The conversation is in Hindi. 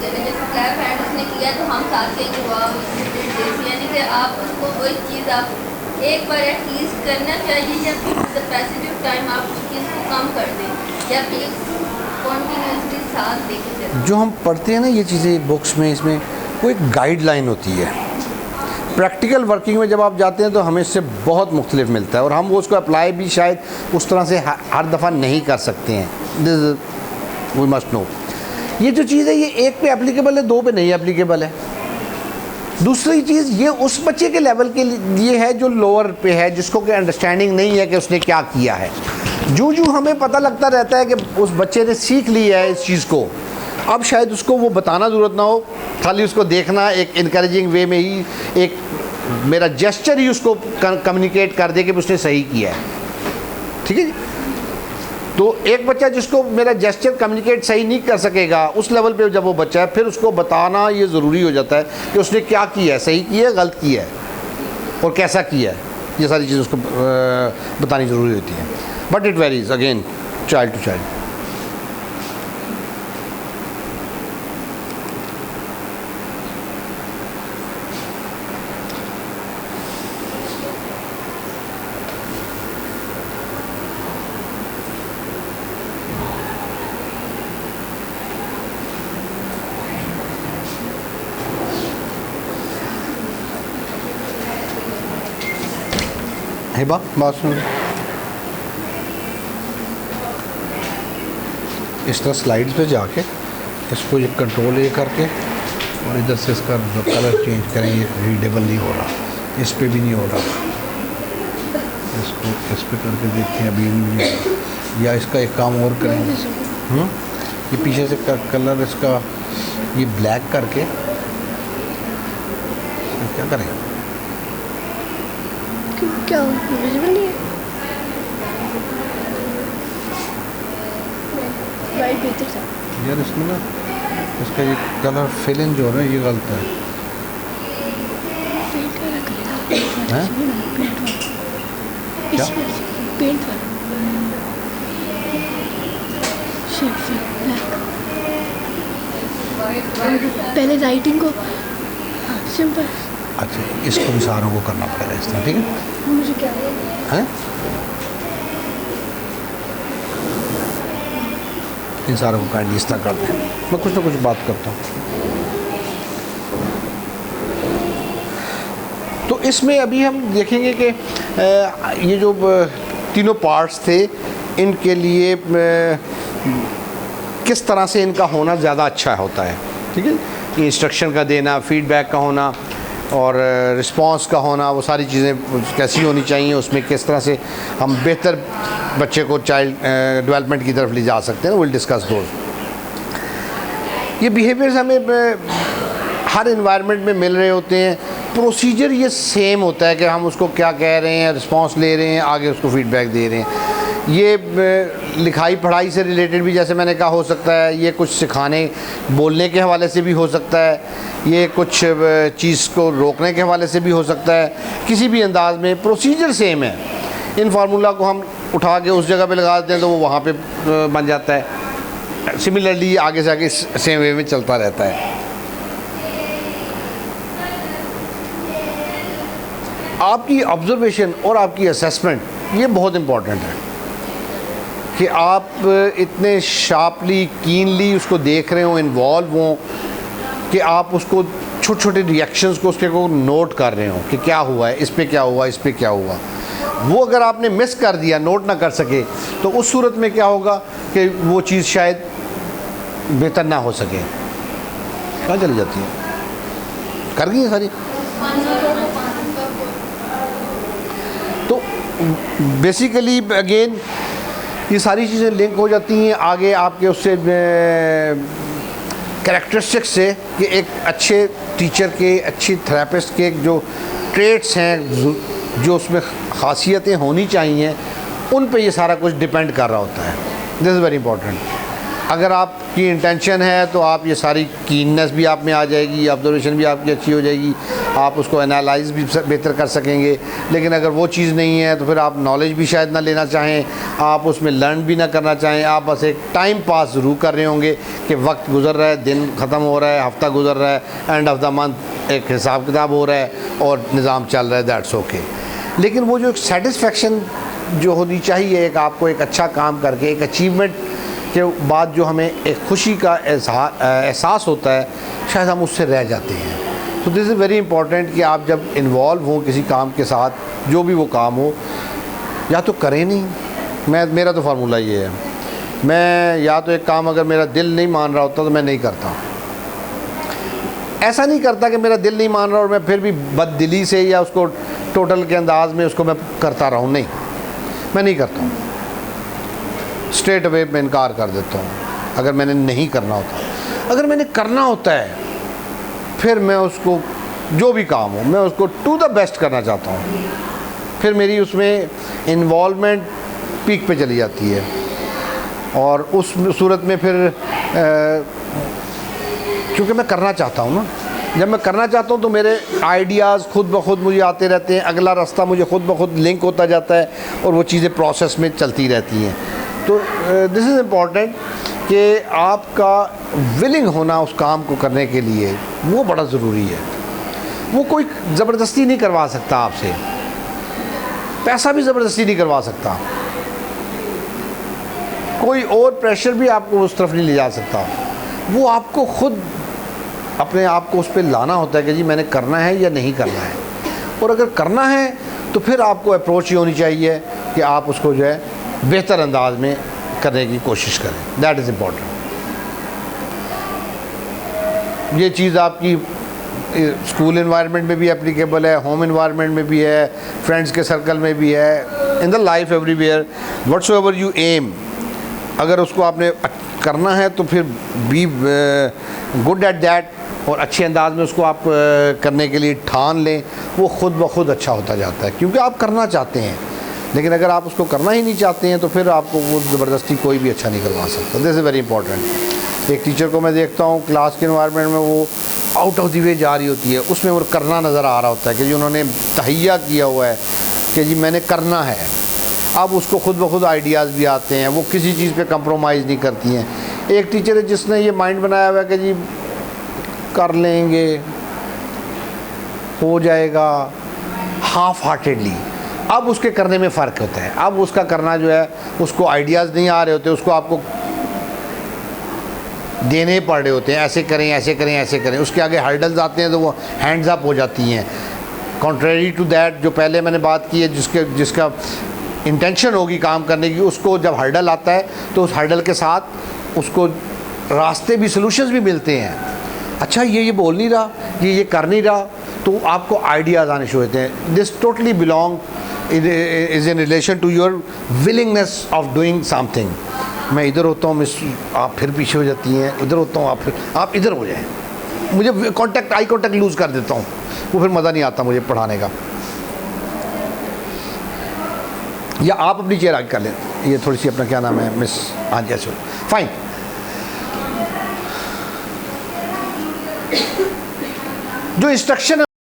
जैसे क्लैप हैंड उसने किया तो हम साथ से जवाब, यानी कि आप उसको वही चीज़ आप एक बार एटलीस्ट करना चाहिए, या द पैसेज ऑफ टाइम आप उस चीज़ को कम कर दें, या फिर कॉन्टीन्यूसली साथ देके चलें। जो हम पढ़ते हैं ना ये चीज़ें बुक्स में, इसमें कोई गाइडलाइन होती है। प्रैक्टिकल वर्किंग में जब आप जाते हैं तो हमें इससे बहुत मुख्तलिफ मिलता है, और हम वो उसको अप्लाई भी शायद उस तरह से हर दफ़ा नहीं कर सकते हैं। This we must know. ये जो चीज़ है ये एक पे एप्लीकेबल है, दो पे नहीं एप्लीकेबल है। दूसरी चीज़ ये उस बच्चे के लेवल के लिए है जो लोअर पे है, जिसको कोई अंडरस्टैंडिंग नहीं है कि उसने क्या किया है। जो हमें पता लगता रहता है कि उस बच्चे ने सीख लिया है इस चीज़ को, अब शायद उसको वो बताना ज़रूरत ना हो, खाली उसको देखना एक इनकरेजिंग वे में ही, एक मेरा जेस्चर ही उसको कम्युनिकेट कर दे कि उसने सही किया है। ठीक है जी। तो एक बच्चा जिसको मेरा जेस्चर कम्युनिकेट सही नहीं कर सकेगा, उस लेवल पे जब वो बच्चा है, फिर उसको बताना ये ज़रूरी हो जाता है कि उसने क्या किया है, सही किया है, गलत किया है, और कैसा किया है। ये सारी चीज़ें उसको बतानी ज़रूरी होती है। But it varies again child to child. Hiba बात सुन, इस तरह स्लाइड्स पे जाके इसको ये कंट्रोल ये करके और इधर से इसका कलर चेंज करें, ये रीडेबल नहीं हो रहा, इस पे भी नहीं हो रहा, इसको इस पे करके देखें अभी नहीं हो रहा। या इसका एक काम और करेंगे, ये पीछे से कलर इसका ये ब्लैक करके क्या करें, क्या विजिबल नहीं है, वाइट बेहतर था यार। इसमें ना इसका ये कलर फिल इन जो है ये गलत है। हैं? क्या? पेंट वाला शेप ब्लैक, पहले राइटिंग को सिंपल। अच्छा, इसको भी सारों को करना पड़ेगा इस तरह, ठीक है? मुझे क्या हैं? इन सारों को काइंडली इस तरह कर दें। मैं कुछ ना कुछ बात करता हूँ। तो इसमें अभी हम देखेंगे कि ये जो तीनों पार्ट्स थे, इनके लिए किस तरह से इनका होना ज़्यादा अच्छा होता है। ठीक है, ये इंस्ट्रक्शन का देना, फीडबैक का होना और रिस्पांस का होना, वो सारी चीज़ें कैसी होनी चाहिए, उसमें किस तरह से हम बेहतर बच्चे को चाइल्ड डेवलपमेंट की तरफ ले जा सकते हैं। Will discuss those. ये बिहेवियर्स हमें हर इन्वायरमेंट में मिल रहे होते हैं। प्रोसीजर ये सेम होता है कि हम उसको क्या कह रहे हैं, रिस्पांस ले रहे हैं, आगे उसको फीडबैक दे रहे हैं। ये लिखाई पढ़ाई से रिलेटेड भी, जैसे मैंने कहा, हो सकता है। ये कुछ सिखाने बोलने के हवाले से भी हो सकता है। ये कुछ चीज़ को रोकने के हवाले से भी हो सकता है। किसी भी अंदाज में प्रोसीजर सेम है। इन फार्मूला को हम उठा के उस जगह पे लगा देते हैं तो वो वहाँ पे बन जाता है। सिमिलरली आगे से आगे सेम वे में चलता रहता है। आपकी ऑब्जर्वेशन और आपकी असेसमेंट ये बहुत इम्पॉर्टेंट है कि आप इतने शार्पली, कीनली उसको देख रहे हो, इन्वॉल्व हो, कि आप उसको छोटे छोटे रिएक्शंस को उसके को नोट कर रहे हो कि क्या हुआ है, इस पे क्या हुआ, इस पे क्या हुआ। वो अगर आपने मिस कर दिया, नोट ना कर सके, तो उस सूरत में क्या होगा कि वो चीज़ शायद बेहतर ना हो सके। कहाँ चली जाती है? कर गई है सारी। तो बेसिकली अगेन ये सारी चीज़ें लिंक हो जाती हैं आगे आपके उससे कैरेक्टरिस्टिक्स से, कि एक अच्छे टीचर के, अच्छे थेरेपिस्ट के जो ट्रेट्स हैं, जो उसमें ख़ासियतें होनी चाहिए, उन पे ये सारा कुछ डिपेंड कर रहा होता है। This is very important. अगर आप आपकी इंटेंशन है तो आप ये सारी कीननेस भी आप में आ जाएगी, ऑब्जर्वेशन भी आपकी अच्छी हो जाएगी, आप उसको एनालाइज भी बेहतर कर सकेंगे। लेकिन अगर वो चीज़ नहीं है तो फिर आप नॉलेज भी शायद ना लेना चाहें, आप उसमें लर्न भी ना करना चाहें, आप बस एक टाइम पास ज़रूर कर रहे होंगे कि वक्त गुजर रहा है, दिन ख़त्म हो रहा है, हफ़्ता गुजर रहा है, एंड ऑफ द मंथ एक हिसाब किताब हो रहा है और निज़ाम चल रहा है, दैट्स ओके। लेकिन वो जो एक सेटिस्फेक्शन जो होनी चाहिए, एक आपको एक अच्छा काम करके एक अचीवमेंट के बाद जो हमें एक खुशी का एहसास होता है, शायद हम उससे रह जाते हैं। तो दिस इज़ वेरी इंपॉर्टेंट कि आप जब इन्वॉल्व हो किसी काम के साथ, जो भी वो काम हो, या तो करें नहीं। मेरा तो फार्मूला ये है, मैं या तो एक काम अगर मेरा दिल नहीं मान रहा होता तो मैं नहीं करता। ऐसा नहीं करता कि मेरा दिल नहीं मान रहा और मैं फिर भी बददिली से या उसको टोटल के अंदाज में उसको मैं करता रहूँ, नहीं, मैं नहीं करता हूँ। स्ट्रेट अवे मैं इनकार कर देता हूँ अगर मैंने नहीं करना होता। अगर मैंने करना होता है फिर मैं उसको, जो भी काम हो, मैं उसको टू द बेस्ट करना चाहता हूँ। फिर मेरी उसमें इन्वॉल्वमेंट पीक पे चली जाती है और उस सूरत में फिर क्योंकि मैं करना चाहता हूँ ना, जब मैं करना चाहता हूँ तो मेरे आइडियाज़ खुद ब खुद मुझे आते रहते हैं, अगला रास्ता मुझे खुद ब खुद लिंक होता जाता है और वो चीज़ें प्रोसेस में चलती रहती हैं। तो दिस इज़ इम्पॉर्टेंट कि आपका विलिंग होना उस काम को करने के लिए, वो बड़ा ज़रूरी है। वो कोई ज़बरदस्ती नहीं करवा सकता आपसे, पैसा भी ज़बरदस्ती नहीं करवा सकता, कोई और प्रेशर भी आपको उस तरफ नहीं ले जा सकता। वो आपको खुद अपने आप को उस पर लाना होता है कि जी मैंने करना है या नहीं करना है। और अगर करना है तो फिर आपको अप्रोच ये होनी चाहिए कि आप उसको जो है बेहतर अंदाज में करने की कोशिश करें। That is important. ये चीज़ आपकी स्कूल इन्वायरमेंट में भी एप्लीकेबल है, होम इन्वायरमेंट में भी है, फ्रेंड्स के सर्कल में भी है, in the life everywhere. Whatsoever you am, अगर उसको आपने करना है तो फिर बी गुड एट दैट और अच्छे अंदाज में उसको आप करने के लिए ठान लें। वो खुद ब खुद अच्छा होता जाता है क्योंकि आप करना चाहते हैं। लेकिन अगर आप उसको करना ही नहीं चाहते हैं तो फिर आपको वो ज़बरदस्ती कोई भी अच्छा नहीं करवा सकता। This is very important. एक टीचर को मैं देखता हूँ क्लास के इन्वायरमेंट में वो आउट ऑफ द वे जा रही होती है, उसमें वो करना नज़र आ रहा होता है कि जी उन्होंने तहैया किया हुआ है कि जी मैंने करना है। अब उसको खुद ब खुद आइडियाज़ भी आते हैं, वो किसी चीज़ पे कंप्रोमाइज़ नहीं करती हैं। एक टीचर है जिसने ये माइंड बनाया हुआ है कि जी कर लेंगे, हो जाएगा, हाफ हार्टेडली। अब उसके करने में फ़र्क होता है। अब उसका करना जो है, उसको आइडियाज़ नहीं आ रहे होते, उसको आपको देने पड़ रहे होते हैं, ऐसे करें, ऐसे करें, ऐसे करें। उसके आगे हर्डल्स आते हैं तो वो हैंड्स अप हो जाती हैं। कॉन्ट्रेरी टू दैट, जो पहले मैंने बात की है, जिसका इंटेंशन होगी काम करने की, उसको जब हर्डल आता है तो उस हर्डल के साथ उसको रास्ते भी, सॉल्यूशंस भी मिलते हैं। अच्छा ये बोल नहीं रहा, ये कर नहीं रहा, तो आपको आइडियाज़ आने शुरू होते हैं। This totally belong is in relation to your willingness of doing something. मैं इधर होता हूँ, मिस आप फिर पीछे हो जाती हैं, उधर होता हूँ आप इधर हो जाएं। मुझे आई कॉन्टैक्ट लूज़ कर देता हूँ, वो फिर मज़ा नहीं आता मुझे पढ़ाने का। या आप अपनी चेयर आगे कर लें, ये थोड़ी सी अपना क्या नाम है मिस, हाँ जी अच्छा फाइन। जो इंस्ट्रक्शन